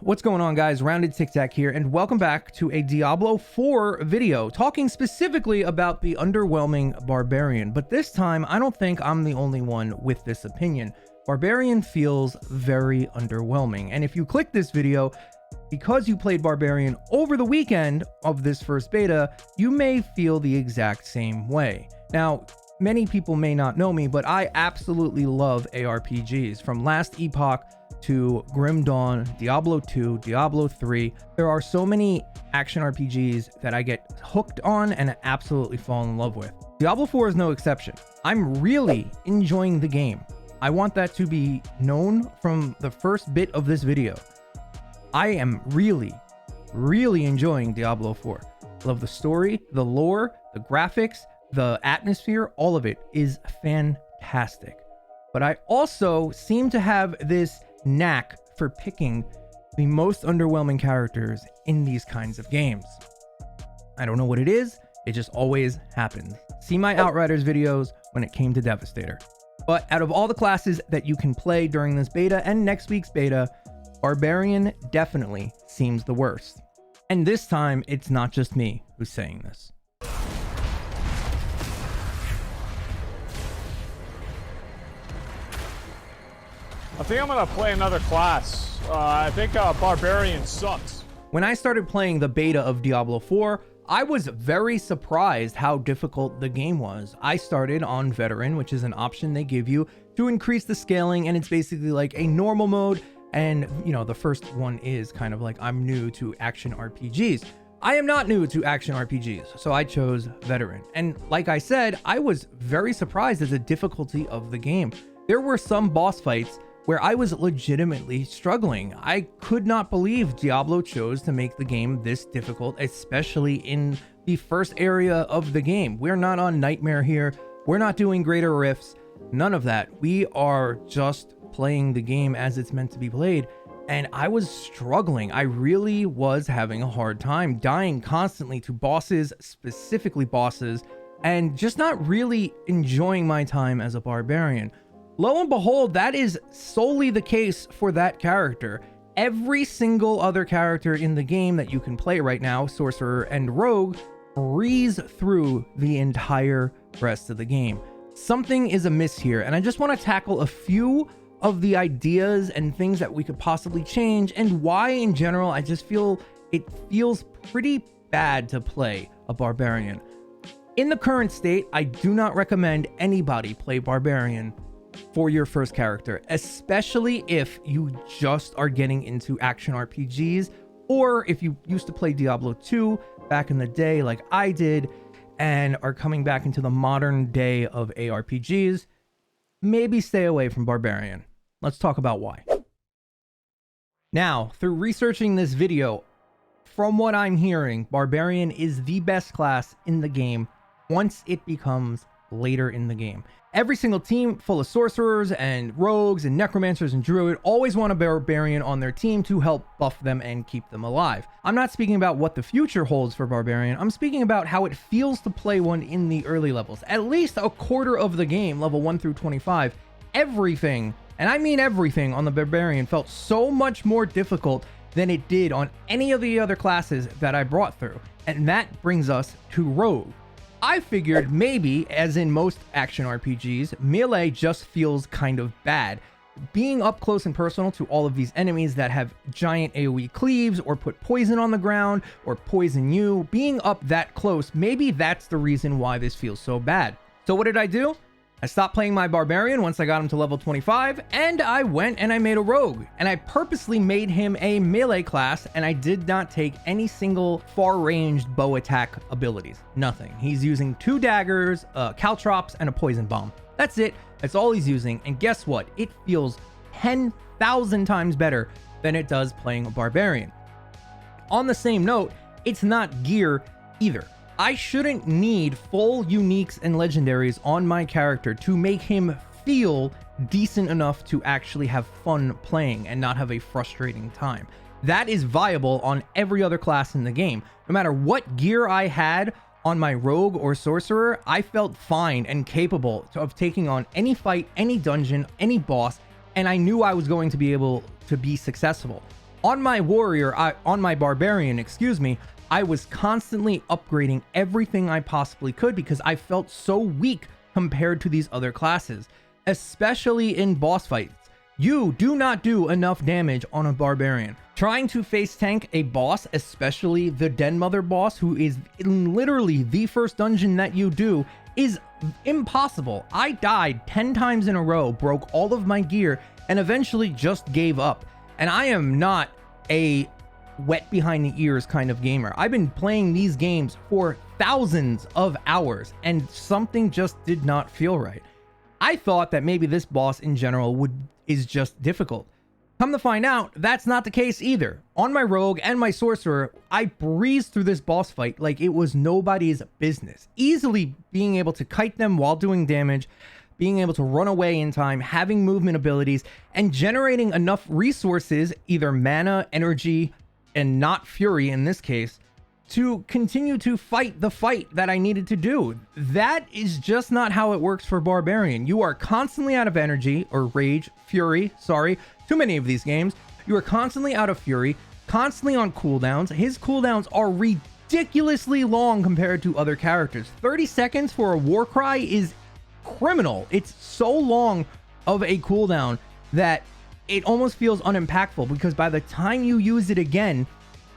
What's going on, guys? Rounded Tic Tac here, and welcome back to a Diablo 4 video talking specifically about the underwhelming Barbarian. But this time, I don't think I'm the only one with this opinion. Barbarian feels very underwhelming, and if you click this video because you played Barbarian over the weekend of this first beta, you may feel the exact same way. Now, many people may not know me, but I absolutely love ARPGs. From Last Epoch to Grim Dawn, Diablo 2, Diablo 3. There are so many action RPGs that I get hooked on and absolutely fall in love with. Diablo 4 is no exception. I'm really enjoying the game. I want that to be known from the first bit of this video. I am really enjoying Diablo 4. Love the story, the lore, the graphics, the atmosphere, all of it is fantastic. But I also seem to have this knack for picking the most underwhelming characters in these kinds of games. I don't know what it is, it just always happens. See my Outriders videos when it came to Devastator. But out of all the classes that you can play during this beta and next week's beta, Barbarian definitely seems the worst. And this time, it's not just me who's saying this. I think I'm gonna play another class. I think Barbarian sucks. When I started playing the beta of Diablo 4, I was very surprised how difficult the game was. I started on Veteran, which is an option they give you to increase the scaling, and it's basically like a normal mode. And, you know, the first one is kind of like, I'm new to action RPGs. I am not new to action RPGs, so I chose Veteran. And like I said, I was very surprised at the difficulty of the game. There were some boss fights where I was legitimately struggling. I could not believe Diablo chose to make the game this difficult, especially in the first area of the game. We're not on Nightmare here. We're not doing Greater Rifts. None of that. We are just playing the game as it's meant to be played. And I was struggling. I really was having a hard time, dying constantly to bosses, specifically bosses, and just not really enjoying my time as a barbarian. Lo and behold, that is solely the case for that character. Every single other character in the game that you can play right now, Sorcerer and Rogue, breeze through the entire rest of the game. Something is amiss here, and I just want to tackle a few of the ideas and things that we could possibly change, and why in general I just feel it feels pretty bad to play a Barbarian. In the current state, I do not recommend anybody play Barbarian for your first character, especially if you just are getting into action RPGs, or if you used to play Diablo 2 back in the day like I did and are coming back into the modern day of ARPGs. Maybe stay away from Barbarian. Let's talk about why. Now, through researching this video, from what I'm hearing, Barbarian is the best class in the game once it becomes later in the game. Every single team full of sorcerers and rogues and necromancers and druid always want a barbarian on their team to help buff them and keep them alive. I'm not speaking about what the future holds for Barbarian. I'm speaking about how it feels to play one in the early levels. At least a quarter of the game, level 1 through 25, everything, and I mean everything, on the Barbarian felt so much more difficult than it did on any of the other classes that I brought through. And that brings us to Rogue. I figured maybe, as in most action RPGs, melee just feels kind of bad. Being up close and personal to all of these enemies that have giant AoE cleaves or put poison on the ground or poison you, being up that close, maybe that's the reason why this feels so bad. So what did I do? I stopped playing my Barbarian once I got him to level 25, and I went and I made a Rogue. And I purposely made him a melee class, and I did not take any single far-ranged bow attack abilities. Nothing. He's using 2 daggers, caltrops, and a poison bomb. That's it. That's all he's using. And guess what? It feels 10,000 times better than it does playing a Barbarian. On the same note, it's not gear either. I shouldn't need full uniques and legendaries on my character to make him feel decent enough to actually have fun playing and not have a frustrating time. That is viable on every other class in the game. No matter what gear I had on my rogue or sorcerer, I felt fine and capable of taking on any fight, any dungeon, any boss, and I knew I was going to be able to be successful. On my warrior, on my barbarian, excuse me, I was constantly upgrading everything I possibly could because I felt so weak compared to these other classes, especially in boss fights. You do not do enough damage on a barbarian. Trying to face tank a boss, especially the Den Mother boss, who is in literally the first dungeon that you do, is impossible. I died 10 times in a row, broke all of my gear, and eventually just gave up. And I am not a wet behind the ears kind of gamer. I've been playing these games for thousands of hours, and something just did not feel right. I thought that maybe this boss in general is just difficult. Come to find out, that's not the case either. On my rogue and my sorcerer, I breezed through this boss fight like it was nobody's business. Easily being able to kite them while doing damage, being able to run away in time, having movement abilities, and generating enough resources, either mana, energy, and not fury in this case, to continue to fight the fight that I needed to do. That is just not how it works for Barbarian. You are constantly out of energy, or rage, fury, sorry, too many of these games. You are constantly out of fury, constantly on cooldowns. His cooldowns are ridiculously long compared to other characters. 30 seconds for a war cry is criminal. It's so long of a cooldown that it almost feels unimpactful, because by the time you use it again,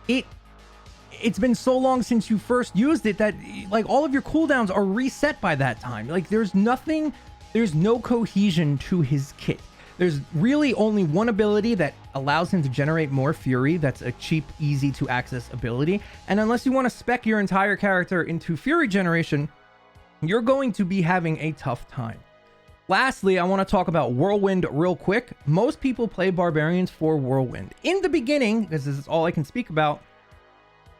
it's been so long since you first used it that like all of your cooldowns are reset by that time. Like there's no cohesion to his kit. There's really only one ability that allows him to generate more fury. That's a cheap, easy to access ability. And unless you want to spec your entire character into fury generation, you're going to be having a tough time. Lastly, I want to talk about Whirlwind real quick. Most people play Barbarians for Whirlwind. In the beginning, because this is all I can speak about,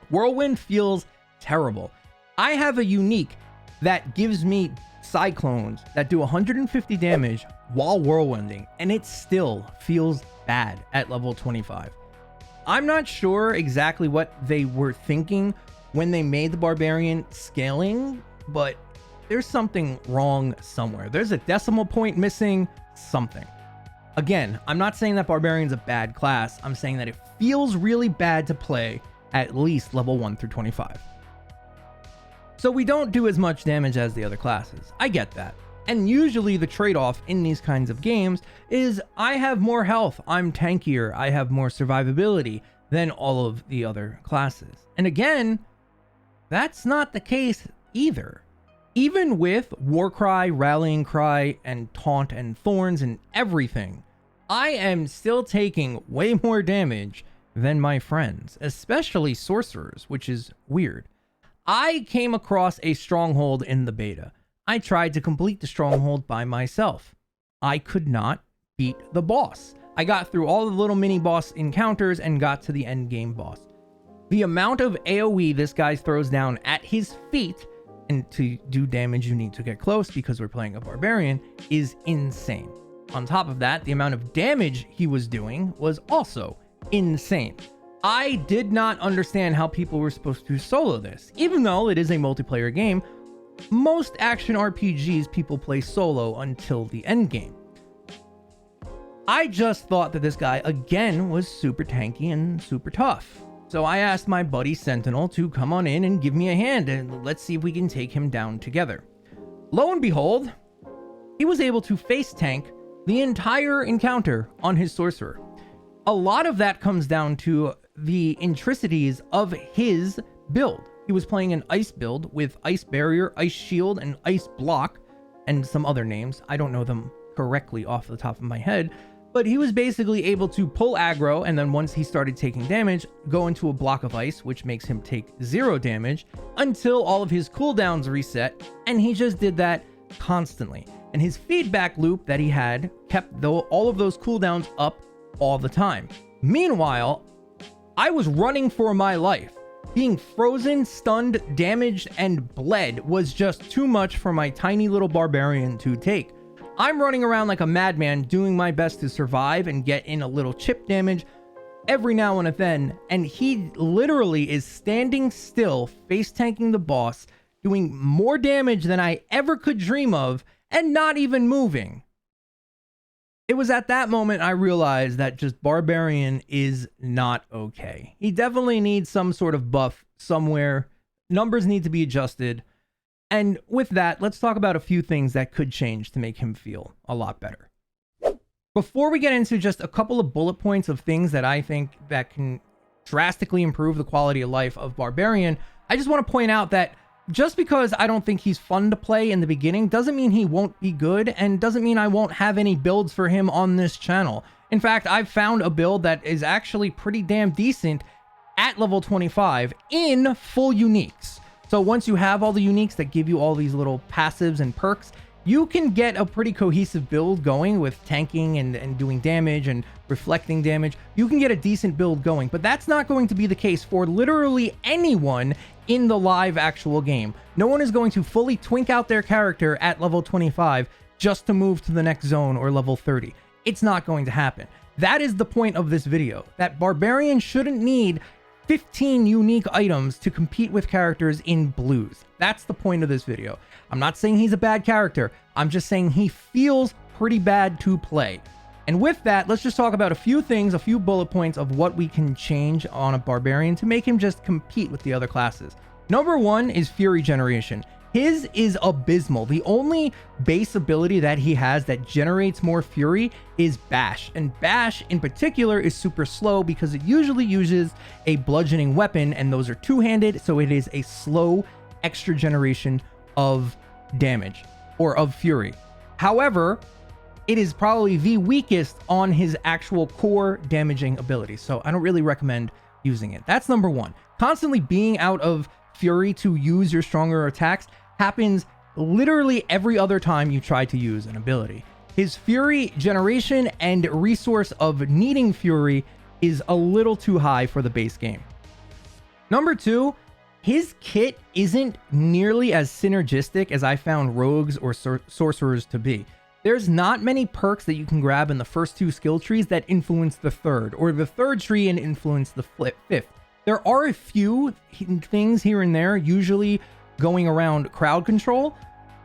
Whirlwind feels terrible. I have a unique that gives me cyclones that do 150 damage while whirlwinding, and it still feels bad at level 25. I'm not sure exactly what they were thinking when they made the Barbarian scaling, but there's something wrong somewhere. There's a decimal point missing, something. Again, I'm not saying that Barbarian's a bad class. I'm saying that it feels really bad to play at least level 1 through 25. So we don't do as much damage as the other classes. I get that. And usually the trade-off in these kinds of games is I have more health, I'm tankier, I have more survivability than all of the other classes. And again, that's not the case either. Even with Warcry, Rallying Cry, and Taunt and Thorns and everything, I am still taking way more damage than my friends, especially sorcerers, which is weird. I came across a stronghold in the beta. I tried to complete the stronghold by myself. I could not beat the boss. I got through all the little mini boss encounters and got to the end game boss. The amount of AoE this guy throws down at his feet, and to do damage you need to get close because we're playing a barbarian, is insane. On top of that, the amount of damage he was doing was also insane. I did not understand how people were supposed to solo this. Even though it is a multiplayer game, most action RPGs people play solo until the end game. I just thought that this guy again was super tanky and super tough. So I asked my buddy Sentinel to come on in and give me a hand, and let's see if we can take him down together. Lo and behold, he was able to face tank the entire encounter on his sorcerer. A lot of that comes down to the intricacies of his build. He was playing an ice build with ice barrier, ice shield, and ice block, and some other names. I don't know them correctly off the top of my head, but he was basically able to pull aggro, and then once he started taking damage, go into a block of ice, which makes him take 0 damage until all of his cooldowns reset, and he just did that constantly. And his feedback loop that he had kept all of those cooldowns up all the time. Meanwhile, I was running for my life. Being frozen, stunned, damaged, and bled was just too much for my tiny little barbarian to take. I'm running around like a madman, doing my best to survive and get in a little chip damage every now and then, and he literally is standing still, face tanking the boss, doing more damage than I ever could dream of, and not even moving. It was at that moment I realized that just Barbarian is not okay. He definitely needs some sort of buff somewhere. Numbers need to be adjusted. And with that, let's talk about a few things that could change to make him feel a lot better. Before we get into just a couple of bullet points of things that I think that can drastically improve the quality of life of Barbarian, I just want to point out that just because I don't think he's fun to play in the beginning doesn't mean he won't be good, and doesn't mean I won't have any builds for him on this channel. In fact, I've found a build that is actually pretty damn decent at level 25 in full uniques. So once you have all the uniques that give you all these little passives and perks, you can get a pretty cohesive build going with tanking and doing damage and reflecting damage. You can get a decent build going, but that's not going to be the case for literally anyone in the live actual game. No one is going to fully twink out their character at level 25 just to move to the next zone or level 30. It's not going to happen. That is the point of this video, that Barbarian shouldn't need 15 unique items to compete with characters in blues. That's the point of this video. I'm not saying he's a bad character. I'm just saying he feels pretty bad to play. And with that, let's just talk about a few things, a few bullet points of what we can change on a Barbarian to make him just compete with the other classes. Number one is Fury generation. His is abysmal. The only base ability that he has that generates more Fury is Bash. And Bash in particular is super slow because it usually uses a bludgeoning weapon, and those are two-handed, so it is a slow extra generation of damage or of Fury. However, it is probably the weakest on his actual core damaging ability, so I don't really recommend using it. That's number one. Constantly being out of Fury to use your stronger attacks happens literally every other time you try to use an ability. His Fury generation and resource of needing Fury is a little too high for the base game. Number two, his kit isn't nearly as synergistic as I found rogues or sorcerers to be. There's not many perks that you can grab in the first two skill trees that influence the third, or the third tree and influence the fifth. There are a few things here and there, usually going around crowd control,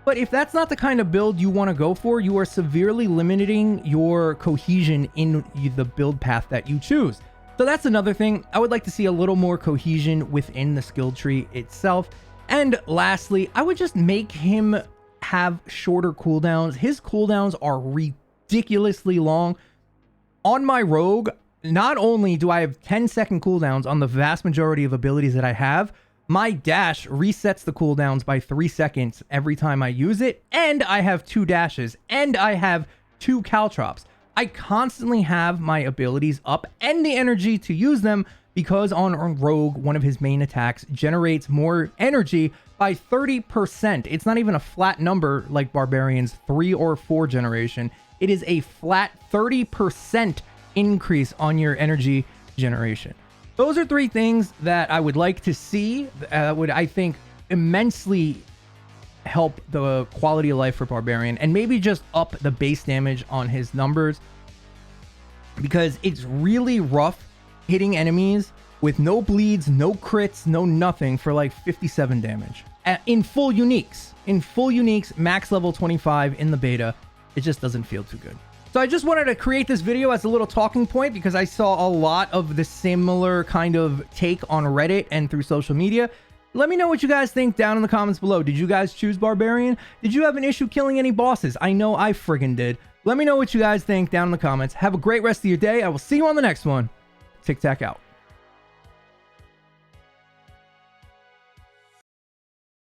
but if that's not the kind of build you want to go for, you are severely limiting your cohesion in the build path that you choose. So that's another thing. I would like to see a little more cohesion within the skill tree itself. And lastly, I would just make him have shorter cooldowns. His cooldowns are ridiculously long. On my rogue, not only do I have 10-second cooldowns on the vast majority of abilities that I have, my dash resets the cooldowns by 3 seconds every time I use it, and I have 2 dashes, and I have 2 caltrops. I constantly have my abilities up and the energy to use them because on Rogue, one of his main attacks generates more energy by 30%. It's not even a flat number like Barbarian's 3 or 4 generation. It is a flat 30% increase on your energy generation. Those are 3 things that I would like to see, would, I think, immensely help the quality of life for Barbarian, and maybe just up the base damage on his numbers, because it's really rough hitting enemies with no bleeds, no crits, no nothing for like 57 damage. In full uniques, max level 25 in the beta, it just doesn't feel too good. So I just wanted to create this video as a little talking point because I saw a lot of the similar kind of take on Reddit and through social media. Let me know what you guys think down in the comments below. Did you guys choose Barbarian? Did you have an issue killing any bosses? I know I friggin' did. Let me know what you guys think down in the comments. Have a great rest of your day. I will see you on the next one. Tic Tac out.